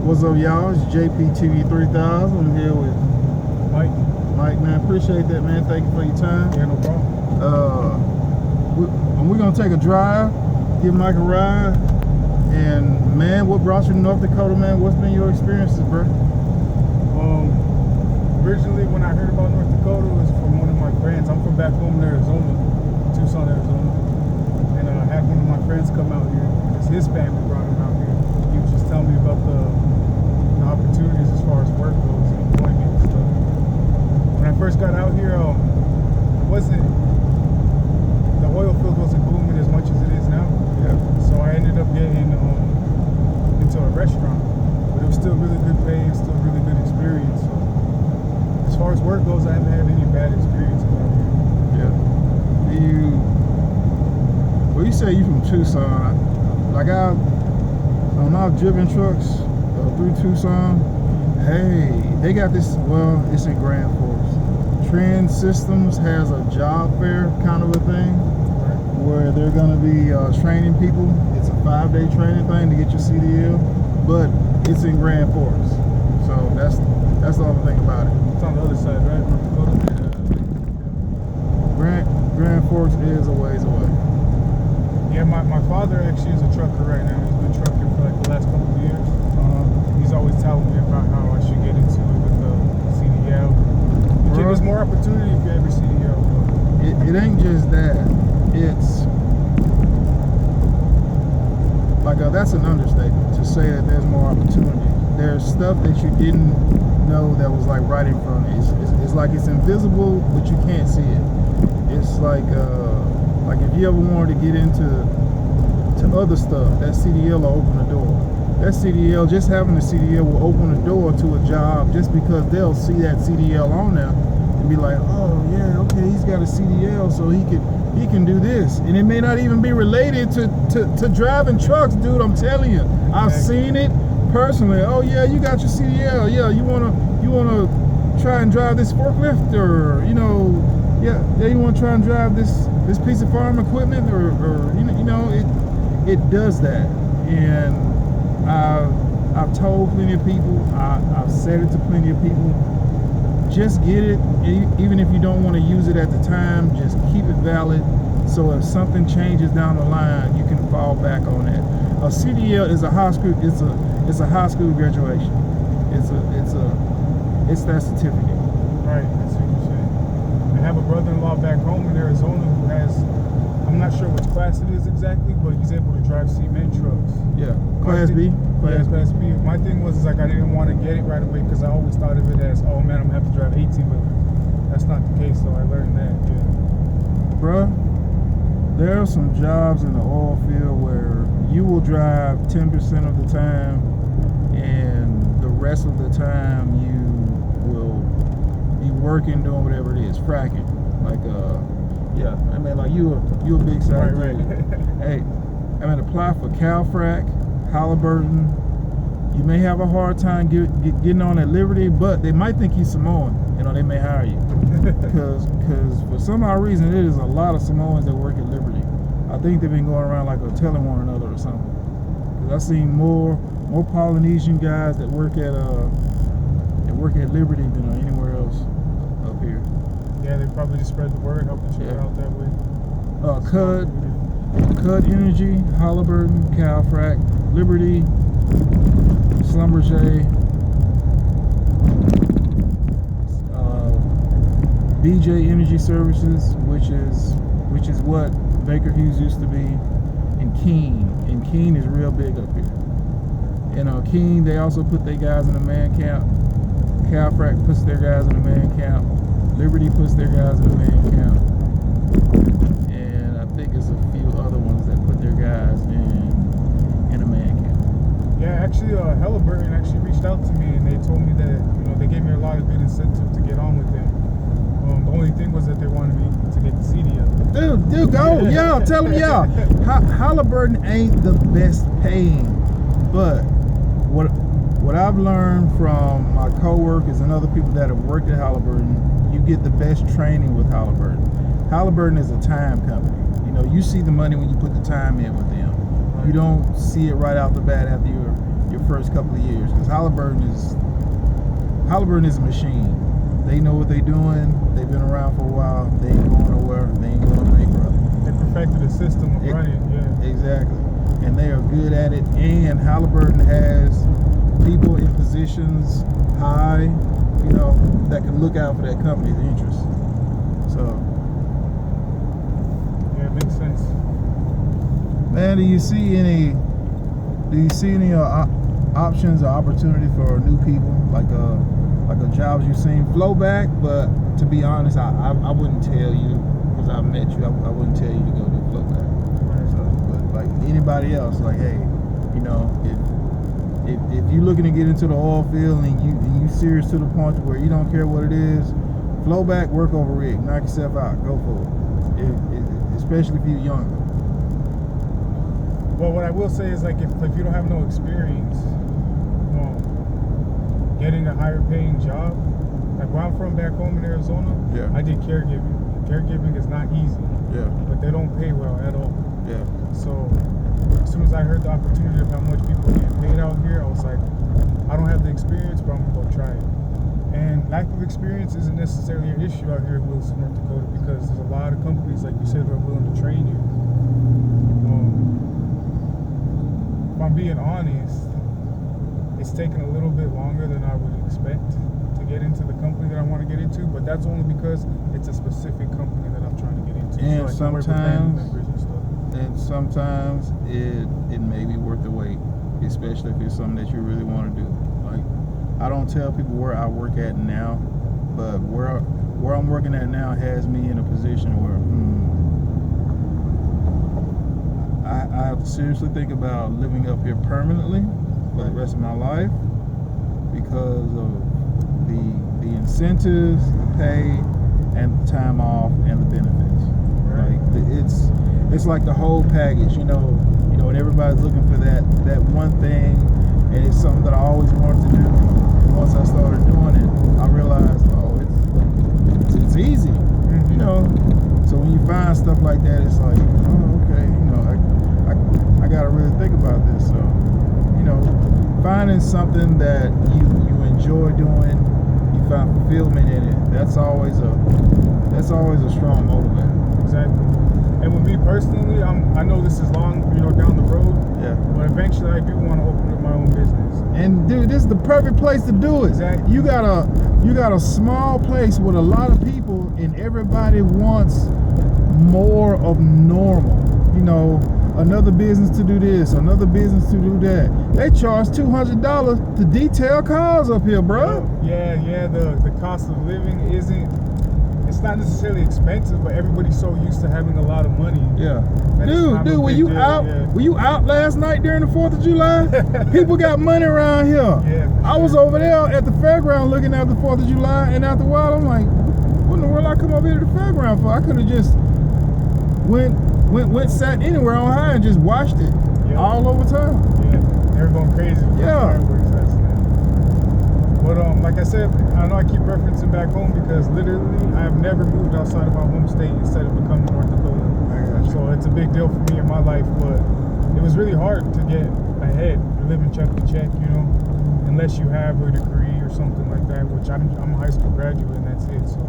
What's up, y'all? It's JPTV 3000. I'm here with Mike. Mike, man. Appreciate that, man. Thank you for your time. Yeah, no problem. We're gonna take a drive, give Mike a ride, and man, what brought you to North Dakota, man? What's been your experiences, bro? Originally, when I heard about North Dakota, it was from one of my friends. I'm from back home in Arizona, Tucson, Arizona, and I had one of my friends come out here because his family brought him out here. He was just telling me about the opportunities as far as work goes and employment and stuff. When I first got out here, the oil field wasn't booming as much as it is now. Yeah. So I ended up getting into a restaurant, but it was still really good pay and still really good experience. So as far as work goes, I haven't had any bad experiences out here. Yeah. Well, you say you from Tucson. Like I've driven trucks through Tucson. Hey, they got this. Well, it's in Grand Forks. Trend Systems has a job fair kind of a thing, where they're going to be training people. It's a 5-day training thing to get your CDL, but it's in Grand Forks. So that's the only thing about it. It's on the other side, right? North Dakota? Grand Forks is a ways away. Yeah, my father actually is a trucker right now. He's been trucking for like the last couple of years. He's always telling me about how I should get into it with the CDL. There's more opportunity if you have your CDL. It ain't just that. It's like that's an understatement to say that there's more opportunity. There's stuff that you didn't know that was like right in front of you. It's like it's invisible, but you can't see it. It's like if you ever wanted to get into other stuff, that CDL will open the door. That CDL, just having a CDL will open the door to a job just because they'll see that CDL on there and be like, oh yeah, okay, he's got a CDL, so he can do this. And it may not even be related to driving trucks, dude. I'm telling you, I've seen it personally. Oh yeah, you got your CDL. Yeah, you wanna try and drive this forklift, or you want to try and drive this piece of farm equipment, or it does that. And I've told plenty of people, I've said it to plenty of people, just get it. Even if you don't want to use it at the time, just keep it valid, so if something changes down the line, you can fall back on that. A CDL is a high school, it's a high school graduation. It's that certificate. Right, that's what you're saying. I have a brother-in-law back home in Arizona who has, I'm not sure which class it is exactly, but he's able to drive cement trucks. Yeah, Class B. Class B. My thing was I didn't want to get it right away because I always thought of it as, oh man, I'm going to have to drive 18-wheeler. That's not the case, so I learned that, yeah. Bruh, there are some jobs in the oil field where you will drive 10% of the time, and the rest of the time you will be working, doing whatever it is, fracking. Like, yeah, I mean, like you a big side. Right. Hey, I mean, apply for Calfrac, Halliburton. You may have a hard time getting on at Liberty, but they might think you're Samoan. They may hire you because for some odd reason, it is a lot of Samoans that work at Liberty. I think they've been going around like telling one another or something. Because I've seen more Polynesian guys that work at Liberty than anywhere else up here. Yeah, they probably just spread the word, helping shit out that way. Cud Energy, Halliburton, Calfrac, Liberty, Schlumberger, BJ Energy Services, which is what Baker Hughes used to be, and Keene. And Keene is real big up here. And Keene, they also put their guys in the man camp. Calfrac puts their guys in the man camp. Liberty puts their guys in the man camp. And I think there's a few other ones that put their guys in a man camp. Yeah, actually, Halliburton actually reached out to me, and they told me that they gave me a lot of good incentive to get on with them. The only thing was that they wanted me to get the CDL. Dude, go, yeah, tell them, yeah. Halliburton ain't the best paying, but what I've learned from my co-workers and other people that have worked at Halliburton, you get the best training with Halliburton. Halliburton is a time company. You see the money when you put the time in with them. You don't see it right out the bat after your first couple of years, because Halliburton is a machine. They know what they're doing. They've been around for a while. They ain't going nowhere. They ain't going bankrupt. They perfected the system of running. Yeah. Exactly. And they are good at it. And Halliburton has people in positions high, you know, that can look out for that company's interests. So, yeah, it makes sense. man, do you see any options or opportunity for new people, like jobs you've seen flow back? But to be honest, I wouldn't tell you, because I met you, I wouldn't tell you to go do flow back. Right. So, but like anybody else, like, hey, you know, if you're looking to get into the oil field and you serious to the point where you don't care what it is, flow back, work over rig, knock yourself out, go for it. Especially if you're younger. Well, what I will say is, like, if you don't have no experience, getting a higher paying job, like where I'm from back home in Arizona, Yeah. I did caregiving. Caregiving is not easy, Yeah. but they don't pay well at all. Yeah. So as soon as I heard the opportunity of how much people are getting paid out here, I was like, I don't have the experience, but I'm gonna go try it. And lack of experience isn't necessarily an issue out here in Williston, North Dakota, because there's a lot of companies, like you said, that are willing to train you. If I'm being honest, it's taken a little bit longer than I would expect to get into the company that I want to get into, but that's only because it's a specific company that I'm trying to get into. And so I can work with family members and stuff. And sometimes it may be worth the wait, especially if it's something that you really want to do. Like, I don't tell people where I work at now, but where I'm working at now has me in a position where I have to seriously think about living up here permanently for the rest of my life, because of the incentives, the pay, and the time off, and the benefits. Right. Like it's like the whole package, you know, and everybody's looking for that one thing, and it's something that I always wanted to do. And once I started doing it, I realized, oh, it's easy, you know. So when you find stuff like that, it's like, oh, okay, you know, I gotta really think about this. So, you know, finding something that you enjoy doing, you find fulfillment in it. That's always a strong motivator. Exactly. And with me personally, I know this is long, down the road. Yeah. But eventually, I do want to open up my own business. And dude, this is the perfect place to do it. Exactly. You got a small place with a lot of people, and everybody wants more of normal. You know, another business to do this, another business to do that. They charge $200 to detail cars up here, bro. Yeah. The cost of living it's not necessarily expensive, but everybody's so used to having a lot of money. Yeah. Dude, were you out? Yeah. Were you out last night during the 4th of July? People got money around here. Yeah. I was over there at the fairground looking at the 4th of July, and after a while, I'm like, what in the world I come up here to the fairground for? I could have just went sat anywhere on high and just watched it all over town. Yeah, they're going crazy. Yeah. But like I said, I know I keep referencing back home because literally I have never moved outside of my home state instead of becoming North Dakota. So it's a big deal for me in my life, but it was really hard to get ahead. You're living check to check, unless you have a degree or something like that, which I'm a high school graduate and that's it. So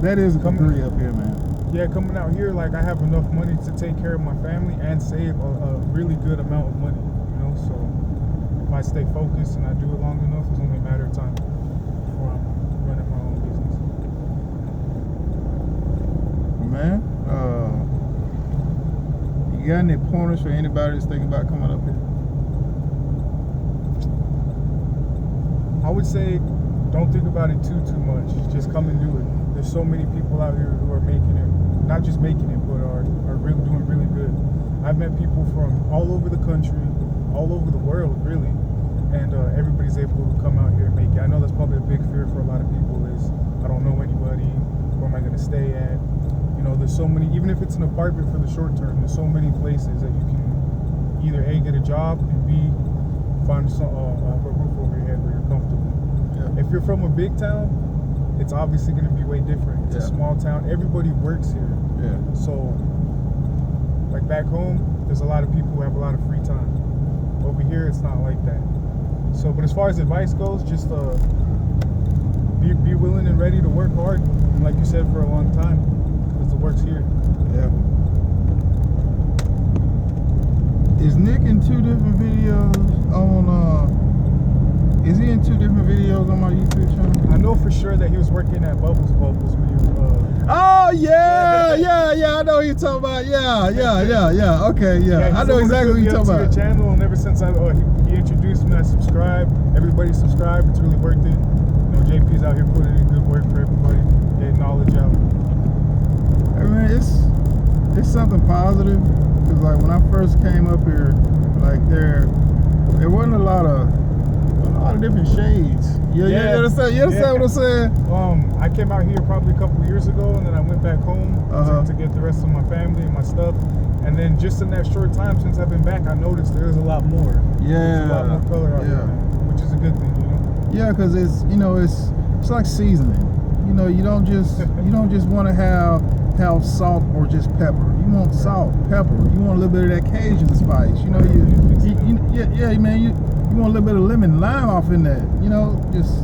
that is a degree up here, man. Yeah, coming out here, like, I have enough money to take care of my family and save a really good amount of money, so if I stay focused and I do it long enough, it's only a matter of time before I'm running my own business. Man, you got any pointers for anybody that's thinking about coming up here? I would say don't think about it too much. Just come and do it. There's so many people out here who are making it, not just making it, but are really doing really good. I've met people from all over the country, all over the world, really, and everybody's able to come out here and make it. I know that's probably a big fear for a lot of people is, I don't know anybody, where am I going to stay at? There's so many, even if it's an apartment for the short term, there's so many places that you can either A, get a job, and B, find a roof over your head where you're comfortable. Yeah. If you're from a big town, it's obviously going to be way different. It's a small town. Everybody works here. Yeah. So, like back home, there's a lot of people who have a lot of free time. Over here, it's not like that. So, but as far as advice goes, just be willing and ready to work hard, and like you said, for a long time, because the work's here. Yeah. Is Nick in 2 different videos on? Is he in 2 different videos on my YouTube channel? I know for sure that he was working at Bubbles when he was. Oh yeah. I know who you're talking about. Yeah. Okay, yeah. I know exactly what you're talking about. Your channel, and ever since he introduced me, I subscribed. Everybody subscribe. It's really worth it. You know, JP's out here putting in good work for everybody, getting knowledge out. I mean, it's something positive, because like when I first came up here, like there wasn't a lot of different shades. You understand what I'm saying? I came out here probably a couple years ago, and then I went back home to get the rest of my family and my stuff. And then just in that short time since I've been back, I noticed there's a lot more. Yeah. There's a lot more color out here, man, which is a good thing, you know? Yeah, because it's like seasoning. You know, you don't just want to have salt or just pepper. You want salt, pepper. You want a little bit of that Cajun spice. You know, you want a little bit of lemon lime off in that. You know, just.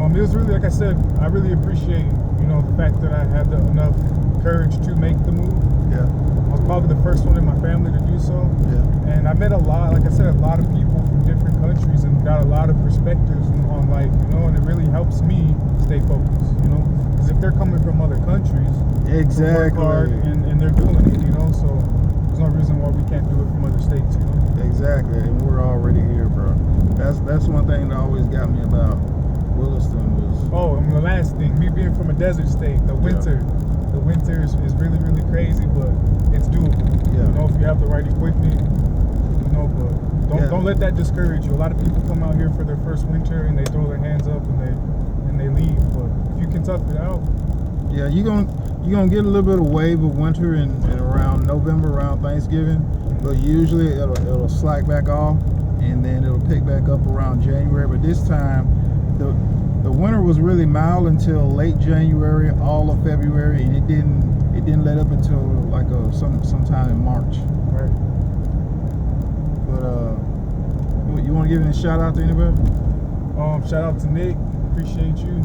It was really, like I said, I really appreciate, you know, the fact that I had enough courage to make the move. Yeah. I was probably the first one in my family to do so. Yeah. And I met a lot of people from different countries, and got a lot of perspectives on life, you know, and it really helps me stay focused, you know, because if they're coming from other countries, exactly, work hard and they're doing it, you know, so there's no reason why we can't do it from other states, you know. Exactly, and we're already here, bro. That's one thing that always got me about Williston was. Oh, and the last thing, me being from a desert state, the winter is really, really crazy, but it's doable. Yeah. You know, if you have the right equipment, you know, but don't let that discourage you. A lot of people come out here for their first winter and they throw their hands up and they leave. But if you can tough it out. Yeah, you're gonna get a little bit of wave of winter in around November, around Thanksgiving, but usually it'll slack back off, and then it'll pick back up around January. But this time, the winter was really mild until late January, all of February, and it didn't let up until like sometime in March. Right. But you want to give a shout out to anybody? Shout out to Nick. Appreciate you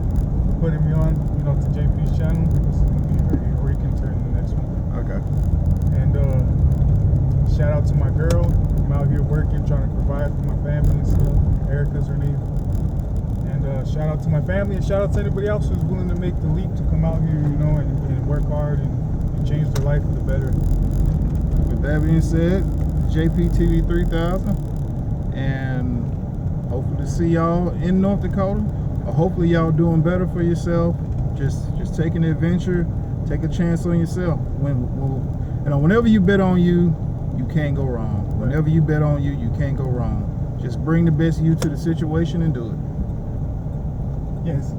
for putting me on, you know, to JP's channel. This is gonna be very, or you can turn to the next one. Okay. And shout out to my girl. I'm out here working, trying to provide for my family and stuff. Erica's her name. And shout out to my family, and shout out to anybody else who's willing to make the leap to come out here, you know, and work hard and change their life for the better. With that being said, JPTV 3000, and hopefully to see y'all in North Dakota. Or hopefully y'all doing better for yourself. Just taking the adventure, take a chance on yourself. Whenever you bet on you, you can't go wrong. Whenever you bet on you, you can't go wrong. Just bring the best of you to the situation and do it. Yes.